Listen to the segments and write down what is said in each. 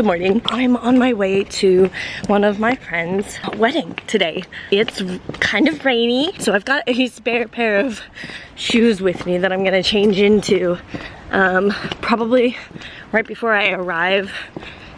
Good morning. I'm on my way to one of my friends' wedding today. It's kind of rainy, so I've got a spare pair of shoes with me that I'm gonna change into probably right before I arrive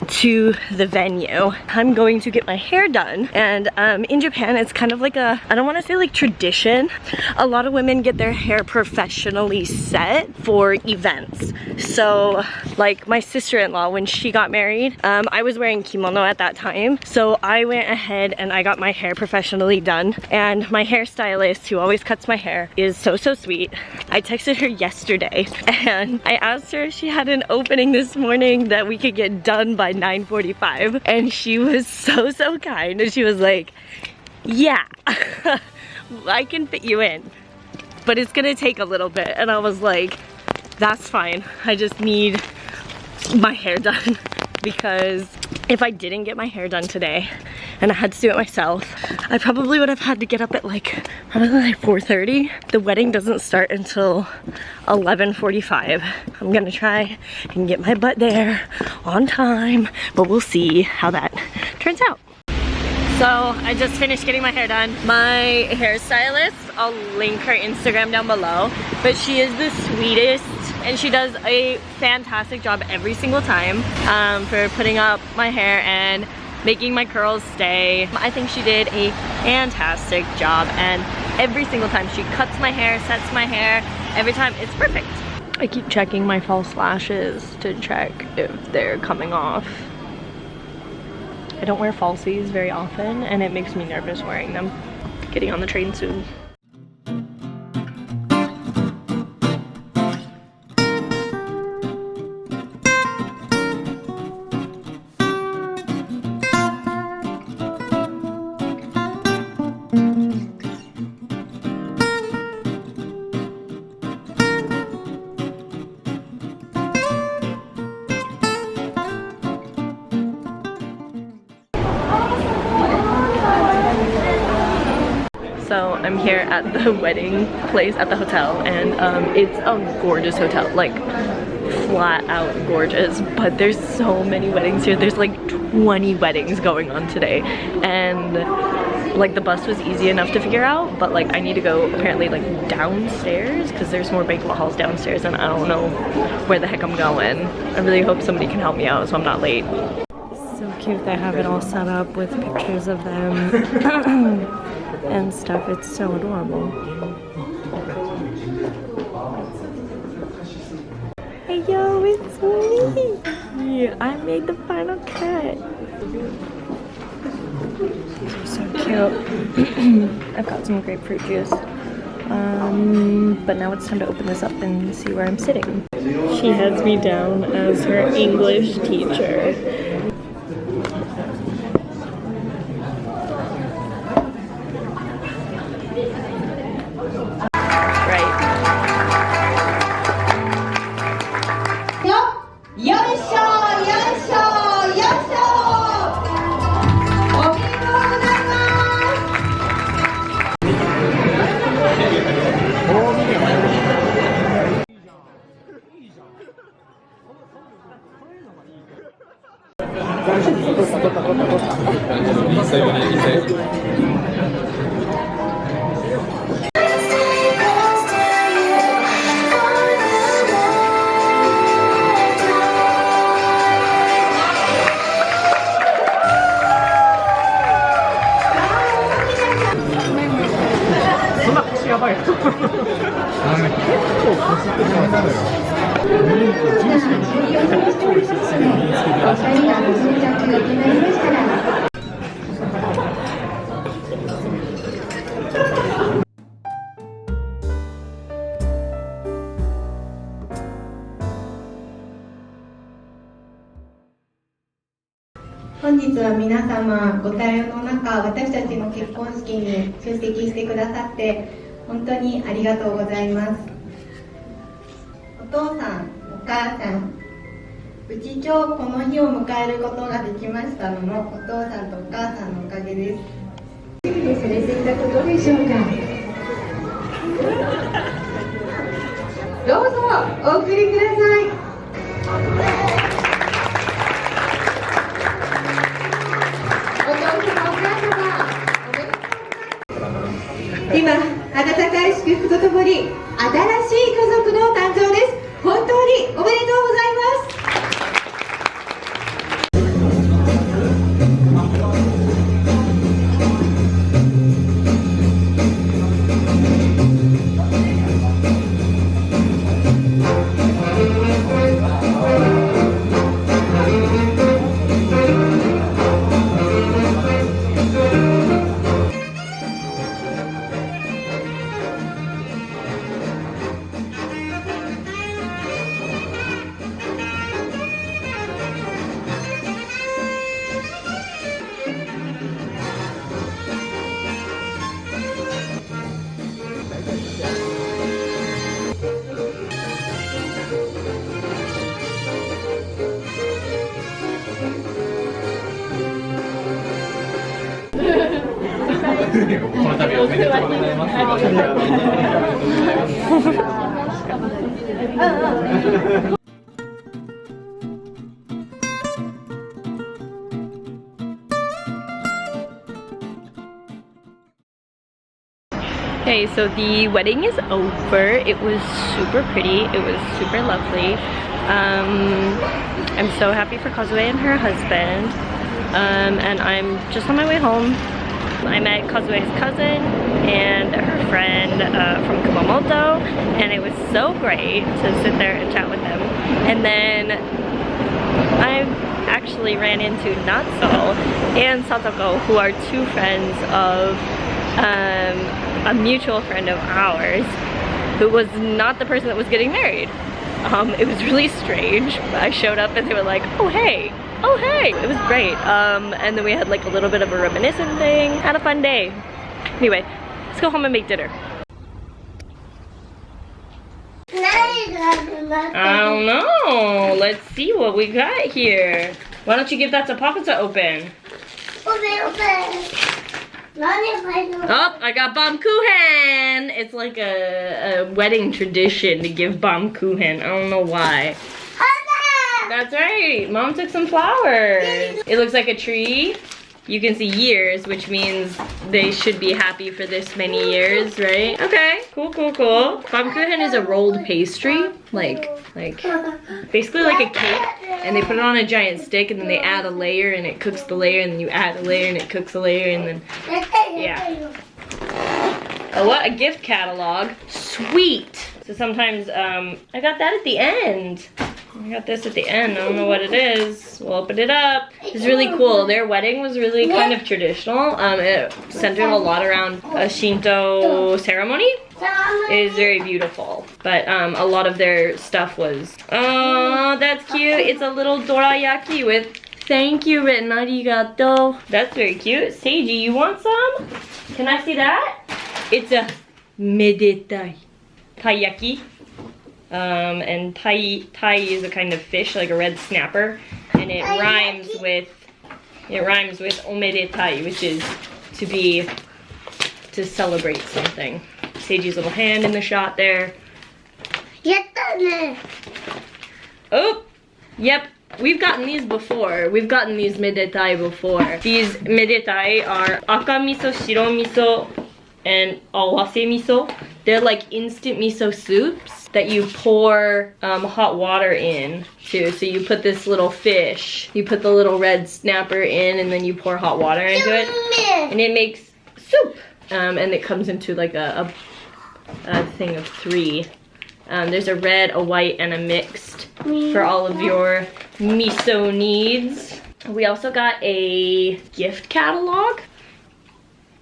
to the venue. I'm going to get my hair done, and in Japan it's kind of like a, I don't want to say like tradition. A lot of women get their hair professionally set for events. So like my sister-in-law, when she got married, I was wearing kimono at that time, so I went ahead and I got my hair professionally done. And my hairstylist, who always cuts my hair, is so sweet. I texted her yesterday and I asked her if she had an opening this morning that we could get done by 9:45, and she was so kind, and she was like, yeah, I can fit you in, but it's gonna take a little bit. And I was like, that's fine, I just need my hair done, because if I didn't get my hair done today and I had to do it myself, I probably would have had to get up at like probably like 4:30. The wedding doesn't start until 11:45. I'm gonna try and get my butt there on time, but we'll see how that turns out. So I just finished getting my hair done. My hairstylist, I'll link her Instagram down below, but she is the sweetest and she does a fantastic job every single time for putting up my hair and making my curls stay. I think she did a fantastic job, and every single time she cuts my hair, sets my hair, every time it's perfect. I keep checking my false lashes to check if they're coming off. I don't wear falsies very often and it makes me nervous wearing them. Getting on the train soon. So I'm here at the wedding place at the hotel, and it's a gorgeous hotel, like flat out gorgeous, but there's so many weddings here. There's like 20 weddings going on today, and like the bus was easy enough to figure out, but like I need to go apparently like downstairs because there's more banquet halls downstairs and I don't know where the heck I'm going. I really hope somebody can help me out so I'm not late. So cute, they have it all set up with pictures of them and stuff. It's so adorable. Hey yo, it's me! I made the final cut. So cute. I've got some grapefruit juice. But now it's time to open this up and see where I'm sitting. She has me down as her English teacher.本日は皆様ご対応の中、私たちの結婚式に出席してくださって本当にありがとうございます。お父さん、お母さん、うち今日この日を迎えることができましたのもお父さんとお母さんのおかげです。されていたことでしょうか。どうぞお送りください。より新しい家族の誕生です。本当におめでとうございます。この度はおめでとうございます。Okay, so the wedding is over. It was super pretty. It was super lovely. I'm so happy for Kazue and her husband. And I'm just on my way home. I met Kazue's cousin and her friend from Kumamoto, and it was so great to sit there and chat with them. And then I actually ran into Natsuo and Satoko, who are two friends of a mutual friend of ours, who was not the person that was getting married. It was really strange. I showed up and they were like, oh hey, oh hey. It was great. And then we had like a little bit of a reminiscent thing. Had a fun day. Anyway, let's go home and make dinner. I don't know. Let's see what we got here. Why don't you give that to Papa to open? Oh, I got Baumkuchen! It's like a wedding tradition to give Baumkuchen. I don't know why. That's right. Mom took some flowers. It looks like a tree. You can see years, which means they should be happy for this many years, right? Okay, cool, cool, cool. Baumkuchen is a rolled pastry, like basically like a cake, and they put it on a giant stick, and then they add a layer, and it cooks the layer, and then you add a layer, and it cooks a layer, and then, yeah. Oh, what? A gift catalog. Sweet. So sometimes, I got that at the end. I got this at the end. I don't know what it is. We'll open it up. It's really cool. Their wedding was really kind of traditional. It centered a lot around a Shinto ceremony. It is very beautiful. But a lot of their stuff was, oh, that's cute. It's a little dorayaki with thank you written. Arigato. That's very cute. Seiji, you want some? Can I see that? It's a medetai taiyaki. And tai is a kind of fish, like a red snapper, and it rhymes with omedetai, which is to celebrate something. Seiji's little hand in the shot there. Oh, yep. We've gotten these before. We've gotten these medetai before. These medetai are aka miso, shiro miso, and awase miso. They're like instant miso soups that you pour hot water in to. So you put this little fish, you put the little red snapper in, and then you pour hot water into it, and it makes soup. And it comes into like a thing of 3. There's a red, a white, and a mixed for all of your miso needs. We also got a gift catalog.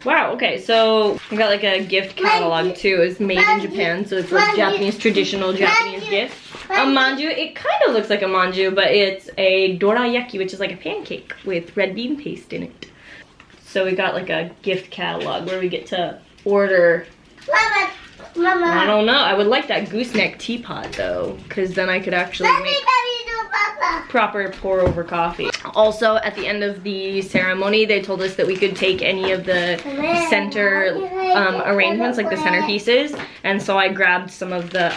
Wow, okay, so we got like a gift catalog too. It's made in Japan, so it's like Japanese, traditional Japanese gift. A manju, it kind of looks like a manju, but it's a dorayaki, which is like a pancake with red bean paste in it. So we got like a gift catalog where we get to order. Mama. I don't know, I would like that gooseneck teapot though, because then I could actually make proper pour over coffee. Also, at the end of the ceremony, they told us that we could take any of the center arrangements, like the centerpieces, and so I grabbed some of the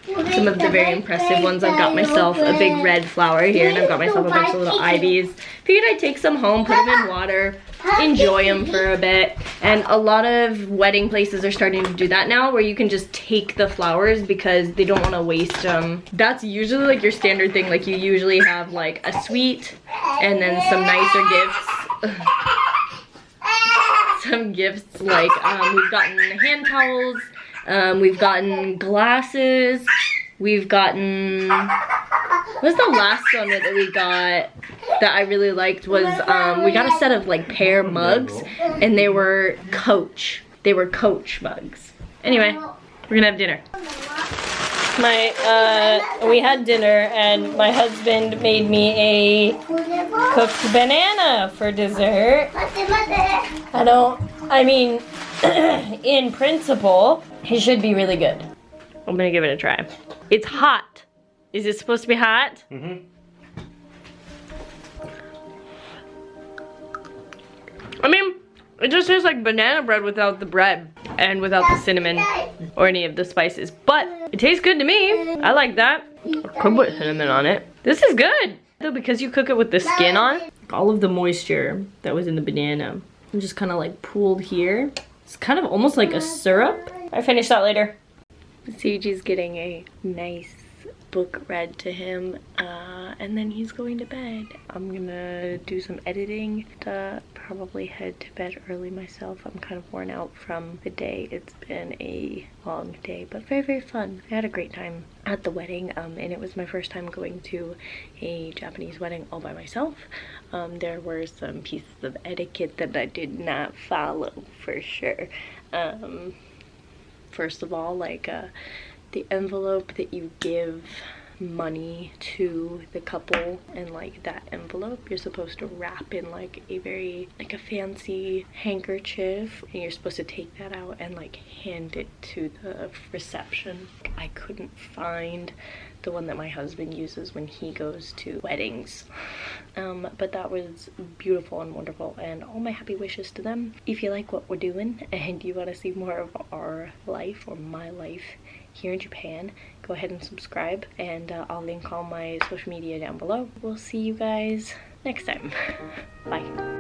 very impressive ones. I've got myself a big red flower here, and I've got myself a bunch of little ivies. Figured I'd take some home, put them in water, enjoy them for a bit. And a lot of wedding places are starting to do that now, where you can just take the flowers because they don't want to waste them. That's usually like your standard thing. Like you usually have like a sweet and then some nicer gifts. Some gifts like we've gotten hand towels, we've gotten glasses, we've gotten, what's the last one that we got that I really liked was we got a set of like pear mugs, and they were Coach mugs. Anyway, we're gonna have dinner. We had dinner and my husband made me a cooked banana for dessert. I mean, in principle, it should be really good. I'm gonna give it a try. It's hot. Is it supposed to be hot? Mm-hmm. I mean, it just tastes like banana bread without the bread and without the cinnamon or any of the spices. But it tastes good to me. I like that. I could put cinnamon on it. This is good. Though, because you cook it with the skin on, all of the moisture that was in the banana just kind of like pooled here. It's kind of almost like a syrup. I finish that later. Suji's getting a nice book read to him, and then he's going to bed. I'm gonna do some editing to probably head to bed early myself. I'm kind of worn out from the day. It's been a long day, but very, very fun. I had a great time at the wedding, and it was my first time going to a Japanese wedding all by myself. There were some pieces of etiquette that I did not follow for sure. First of all, like the envelope that you give money to the couple, and like that envelope you're supposed to wrap in like a very like a fancy handkerchief, and you're supposed to take that out and like hand it to the reception. I couldn't find the one that my husband uses when he goes to weddings, but that was beautiful and wonderful, and all my happy wishes to them. If you like what we're doing and you want to see more of our life or my life here in Japan, go ahead and subscribe, and I'll link all my social media down below. We'll see you guys next time. Bye.